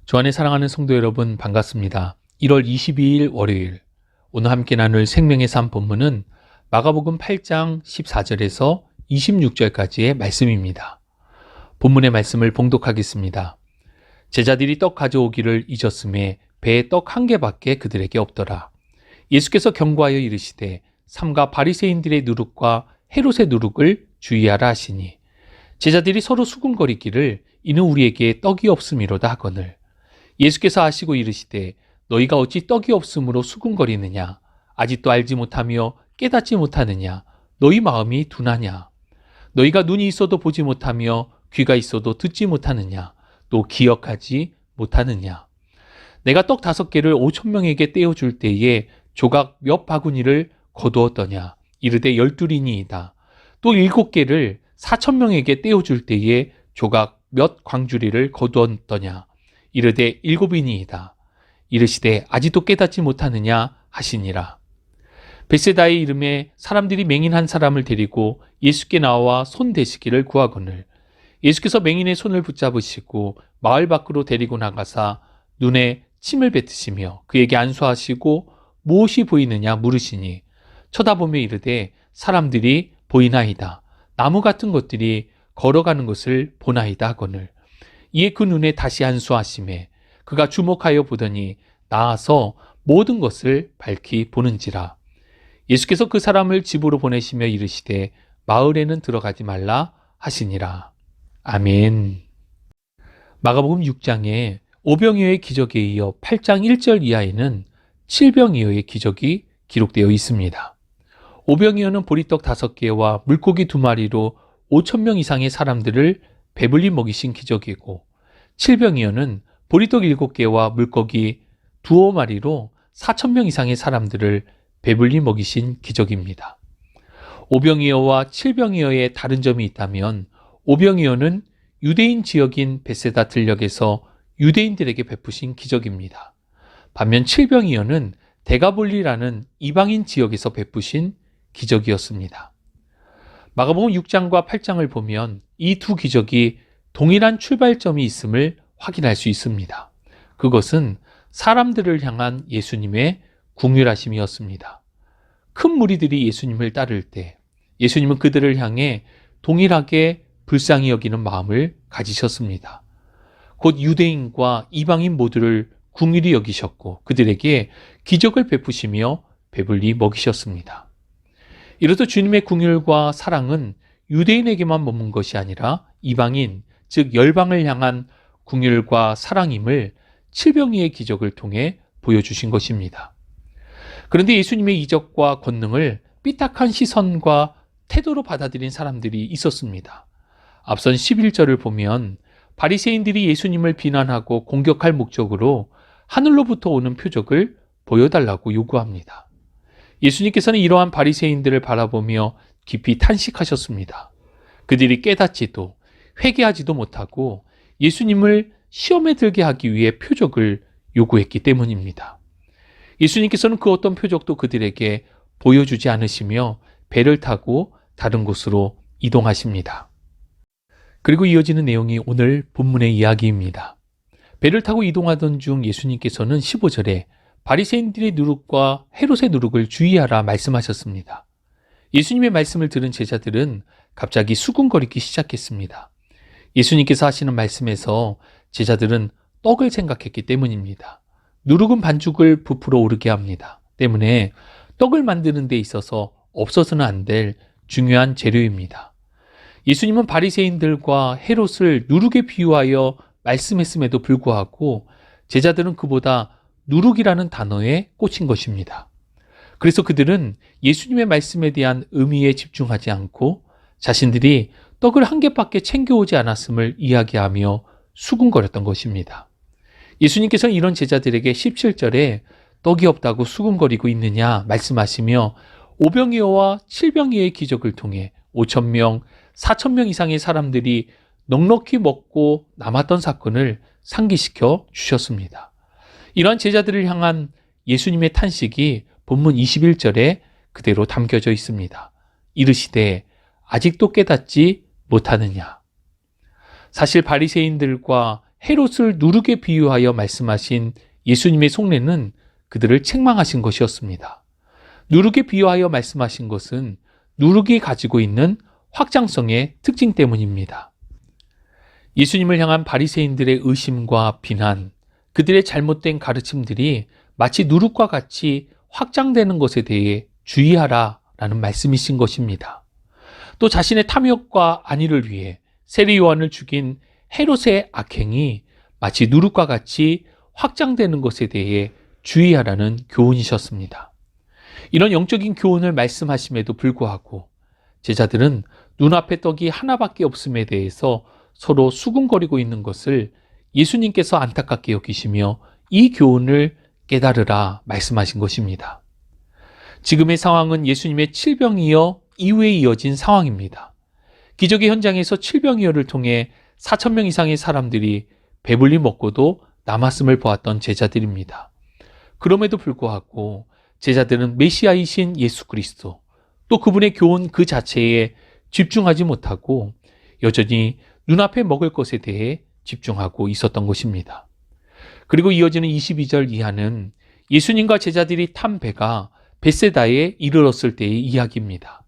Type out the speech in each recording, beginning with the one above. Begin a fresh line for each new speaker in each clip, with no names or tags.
주 안에 사랑하는 성도 여러분, 반갑습니다. 1월 22일 월요일, 오늘 함께 나눌 생명의 삶 본문은 마가복음 8장 14절에서 26절까지의 말씀입니다. 본문의 말씀을 봉독하겠습니다. 제자들이 떡 가져오기를 잊었음에 배에 떡 한 개밖에 그들에게 없더라. 예수께서 경고하여 이르시되 삼가 바리새인들의 누룩과 헤롯의 누룩을 주의하라 하시니, 제자들이 서로 수군거리기를 이는 우리에게 떡이 없음이로다 하거늘, 예수께서 아시고 이르시되 너희가 어찌 떡이 없음으로 수군거리느냐? 아직도 알지 못하며 깨닫지 못하느냐? 너희 마음이 둔하냐? 너희가 눈이 있어도 보지 못하며 귀가 있어도 듣지 못하느냐? 또 기억하지 못하느냐? 내가 떡 5개를 5,000명에게 떼어줄 때에 조각 몇 바구니를 거두었더냐? 이르되 12리니이다. 또 7개를 4,000명에게 떼어줄 때에 조각 몇 광주리를 거두었더냐? 이르되 7이니이다. 이르시되 아직도 깨닫지 못하느냐 하시니라. 벳세다의 이름에 사람들이 맹인 한 사람을 데리고 예수께 나와 손 대시기를 구하거늘, 예수께서 맹인의 손을 붙잡으시고 마을 밖으로 데리고 나가사 눈에 침을 뱉으시며 그에게 안수하시고 무엇이 보이느냐 물으시니, 쳐다보며 이르되 사람들이 보이나이다. 나무 같은 것들이 걸어가는 것을 보나이다 하거늘, 이에 그 눈에 다시 안수하시매 그가 주목하여 보더니 나아서 모든 것을 밝히 보는지라. 예수께서 그 사람을 집으로 보내시며 이르시되 마을에는 들어가지 말라 하시니라. 아멘. 마가복음 6장에 오병이어의 기적에 이어 8장 1절 이하에는 칠병이어의 기적이 기록되어 있습니다. 오병이어는 보리떡 5개와 물고기 2마리로 5,000명 이상의 사람들을 배불리 먹이신 기적이고, 칠병이어는 보리떡 7개와 물고기 2~5마리로 4,000명 이상의 사람들을 배불리 먹이신 기적입니다. 오병이어와 칠병이어의 다른 점이 있다면, 오병이어는 유대인 지역인 벳세다 들녘에서 유대인들에게 베푸신 기적입니다. 반면 칠병이어는 데가볼리라는 이방인 지역에서 베푸신 기적이었습니다. 마가복음 6장과 8장을 보면 이 두 기적이 동일한 출발점이 있음을 확인할 수 있습니다. 그것은 사람들을 향한 예수님의 긍휼하심이었습니다. 큰 무리들이 예수님을 따를 때 예수님은 그들을 향해 동일하게 불쌍히 여기는 마음을 가지셨습니다. 곧 유대인과 이방인 모두를 긍휼히 여기셨고 그들에게 기적을 베푸시며 배불리 먹이셨습니다. 이로써 주님의 긍휼과 사랑은 유대인에게만 머문 것이 아니라 이방인, 즉 열방을 향한 긍휼과 사랑임을 칠병이의 기적을 통해 보여주신 것입니다. 그런데 예수님의 이적과 권능을 삐딱한 시선과 태도로 받아들인 사람들이 있었습니다. 앞선 11절을 보면 바리새인들이 예수님을 비난하고 공격할 목적으로 하늘로부터 오는 표적을 보여달라고 요구합니다. 예수님께서는 이러한 바리새인들을 바라보며 깊이 탄식하셨습니다. 그들이 깨닫지도 회개하지도 못하고 예수님을 시험에 들게 하기 위해 표적을 요구했기 때문입니다. 예수님께서는 그 어떤 표적도 그들에게 보여주지 않으시며 배를 타고 다른 곳으로 이동하십니다. 그리고 이어지는 내용이 오늘 본문의 이야기입니다. 배를 타고 이동하던 중 예수님께서는 15절에 바리새인들의 누룩과 헤롯의 누룩을 주의하라 말씀하셨습니다. 예수님의 말씀을 들은 제자들은 갑자기 수군거리기 시작했습니다. 예수님께서 하시는 말씀에서 제자들은 떡을 생각했기 때문입니다. 누룩은 반죽을 부풀어 오르게 합니다. 때문에 떡을 만드는 데 있어서 없어서는 안 될 중요한 재료입니다. 예수님은 바리새인들과 헤롯을 누룩에 비유하여 말씀했음에도 불구하고 제자들은 그보다 누룩이라는 단어에 꽂힌 것입니다. 그래서 그들은 예수님의 말씀에 대한 의미에 집중하지 않고 자신들이 떡을 한 개밖에 챙겨오지 않았음을 이야기하며 수군거렸던 것입니다. 예수님께서는 이런 제자들에게 17절에 떡이 없다고 수군거리고 있느냐 말씀하시며 오병이어와 칠병이어의 기적을 통해 5,000명, 4,000명 이상의 사람들이 넉넉히 먹고 남았던 사건을 상기시켜 주셨습니다. 이러한 제자들을 향한 예수님의 탄식이 본문 21절에 그대로 담겨져 있습니다. 이르시되 아직도 깨닫지 못하느냐. 사실 바리새인들과 헤롯을 누룩에 비유하여 말씀하신 예수님의 속내는 그들을 책망하신 것이었습니다. 누룩에 비유하여 말씀하신 것은 누룩이 가지고 있는 확장성의 특징 때문입니다. 예수님을 향한 바리새인들의 의심과 비난, 그들의 잘못된 가르침들이 마치 누룩과 같이 확장되는 것에 대해 주의하라라는 말씀이신 것입니다. 또 자신의 탐욕과 안위를 위해 세리 요한을 죽인 헤롯의 악행이 마치 누룩과 같이 확장되는 것에 대해 주의하라는 교훈이셨습니다. 이런 영적인 교훈을 말씀하심에도 불구하고 제자들은 눈앞에 떡이 하나밖에 없음에 대해서 서로 수군거리고 있는 것을 예수님께서 안타깝게 여기시며 이 교훈을 깨달으라 말씀하신 것입니다. 지금의 상황은 예수님의 칠병이어 이후에 이어진 상황입니다. 기적의 현장에서 칠병이어를 통해 4,000명 이상의 사람들이 배불리 먹고도 남았음을 보았던 제자들입니다. 그럼에도 불구하고 제자들은 메시아이신 예수 그리스도, 또 그분의 교훈 그 자체에 집중하지 못하고 여전히 눈앞에 먹을 것에 대해 집중하고 있었던 것입니다. 그리고 이어지는 22절 이하는 예수님과 제자들이 탄 배가 벳세다에 이르렀을 때의 이야기입니다.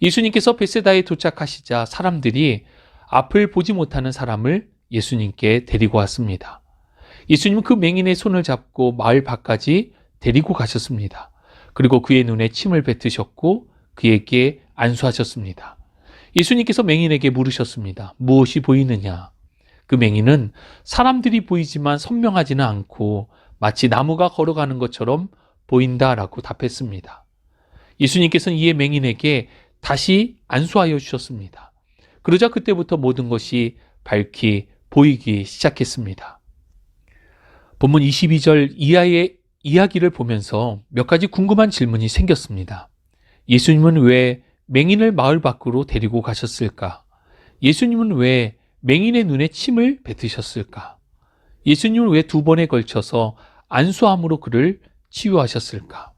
예수님께서 벳세다에 도착하시자 사람들이 앞을 보지 못하는 사람을 예수님께 데리고 왔습니다. 예수님은 그 맹인의 손을 잡고 마을 밖까지 데리고 가셨습니다. 그리고 그의 눈에 침을 뱉으셨고 그에게 안수하셨습니다. 예수님께서 맹인에게 물으셨습니다. 무엇이 보이느냐? 그 맹인은 사람들이 보이지만 선명하지는 않고 마치 나무가 걸어가는 것처럼 보인다라고 답했습니다. 예수님께서는 이에 맹인에게 다시 안수하여 주셨습니다. 그러자 그때부터 모든 것이 밝히 보이기 시작했습니다. 본문 22절 이하의 이야기를 보면서 몇 가지 궁금한 질문이 생겼습니다. 예수님은 왜 맹인을 마을 밖으로 데리고 가셨을까? 예수님은 왜 맹인의 눈에 침을 뱉으셨을까? 예수님은 왜 2번에 걸쳐서 안수함으로 그를 치유하셨을까?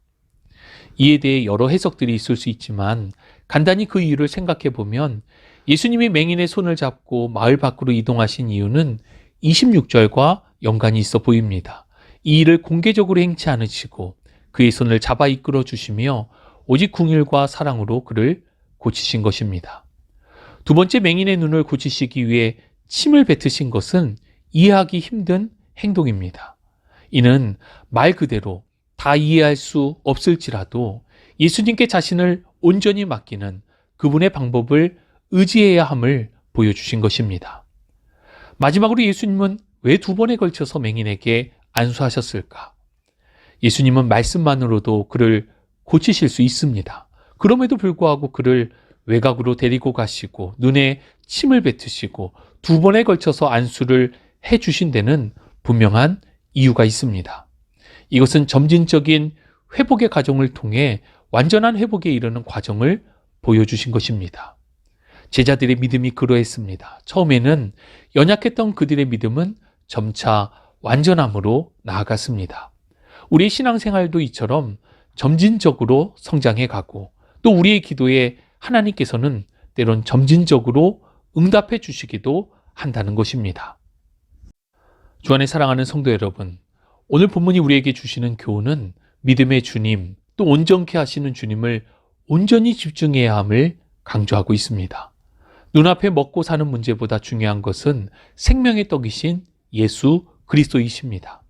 이에 대해 여러 해석들이 있을 수 있지만 간단히 그 이유를 생각해 보면 예수님이 맹인의 손을 잡고 마을 밖으로 이동하신 이유는 26절과 연관이 있어 보입니다. 이 일을 공개적으로 행치 않으시고 그의 손을 잡아 이끌어 주시며 오직 궁율과 사랑으로 그를 고치신 것입니다. 2번째, 맹인의 눈을 고치시기 위해 침을 뱉으신 것은 이해하기 힘든 행동입니다. 이는 말 그대로 다 이해할 수 없을지라도 예수님께 자신을 온전히 맡기는 그분의 방법을 의지해야 함을 보여주신 것입니다. 마지막으로 예수님은 왜 2번에 걸쳐서 맹인에게 안수하셨을까? 예수님은 말씀만으로도 그를 고치실 수 있습니다. 그럼에도 불구하고 그를 외곽으로 데리고 가시고 눈에 침을 뱉으시고 2번에 걸쳐서 안수를 해주신 데는 분명한 이유가 있습니다. 이것은 점진적인 회복의 과정을 통해 완전한 회복에 이르는 과정을 보여주신 것입니다. 제자들의 믿음이 그러했습니다. 처음에는 연약했던 그들의 믿음은 점차 완전함으로 나아갔습니다. 우리의 신앙생활도 이처럼 점진적으로 성장해 가고 또 우리의 기도에 하나님께서는 때론 점진적으로 응답해 주시기도 한다는 것입니다. 주 안에 사랑하는 성도 여러분, 오늘 본문이 우리에게 주시는 교훈은 믿음의 주님, 또 온전케 하시는 주님을 온전히 집중해야 함을 강조하고 있습니다. 눈앞에 먹고 사는 문제보다 중요한 것은 생명의 떡이신 예수 그리스도이십니다.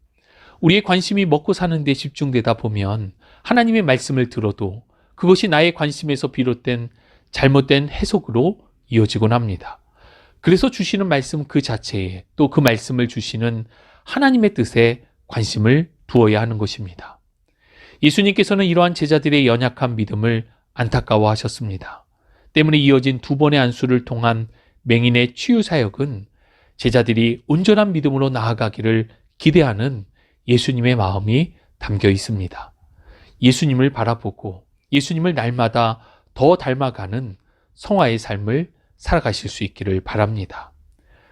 우리의 관심이 먹고 사는 데 집중되다 보면 하나님의 말씀을 들어도 그것이 나의 관심에서 비롯된 잘못된 해석으로 이어지곤 합니다. 그래서 주시는 말씀 그 자체에 또 그 말씀을 주시는 하나님의 뜻에 관심을 두어야 하는 것입니다. 예수님께서는 이러한 제자들의 연약한 믿음을 안타까워하셨습니다. 때문에 이어진 2번의 안수를 통한 맹인의 치유 사역은 제자들이 온전한 믿음으로 나아가기를 기대하는 예수님의 마음이 담겨 있습니다. 예수님을 바라보고 예수님을 날마다 더 닮아가는 성화의 삶을 살아가실 수 있기를 바랍니다.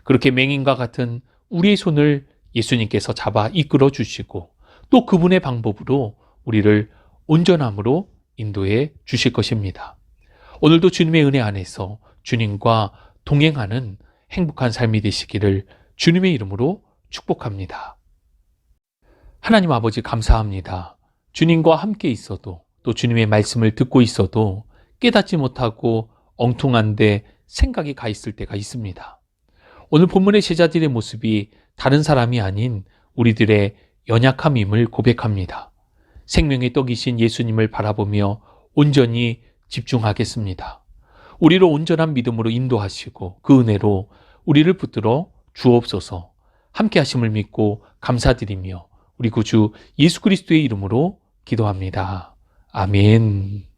그렇게 맹인과 같은 우리의 손을 예수님께서 잡아 이끌어 주시고 또 그분의 방법으로 우리를 온전함으로 인도해 주실 것입니다. 오늘도 주님의 은혜 안에서 주님과 동행하는 행복한 삶이 되시기를 주님의 이름으로 축복합니다. 하나님 아버지 감사합니다. 주님과 함께 있어도 또 주님의 말씀을 듣고 있어도 깨닫지 못하고 엉뚱한데 생각이 가 있을 때가 있습니다. 오늘 본문의 제자들의 모습이 다른 사람이 아닌 우리들의 연약함임을 고백합니다. 생명의 떡이신 예수님을 바라보며 온전히 집중하겠습니다. 우리를 온전한 믿음으로 인도하시고 그 은혜로 우리를 붙들어 주옵소서. 함께 하심을 믿고 감사드리며 우리 구주 예수 그리스도의 이름으로 기도합니다. 아멘.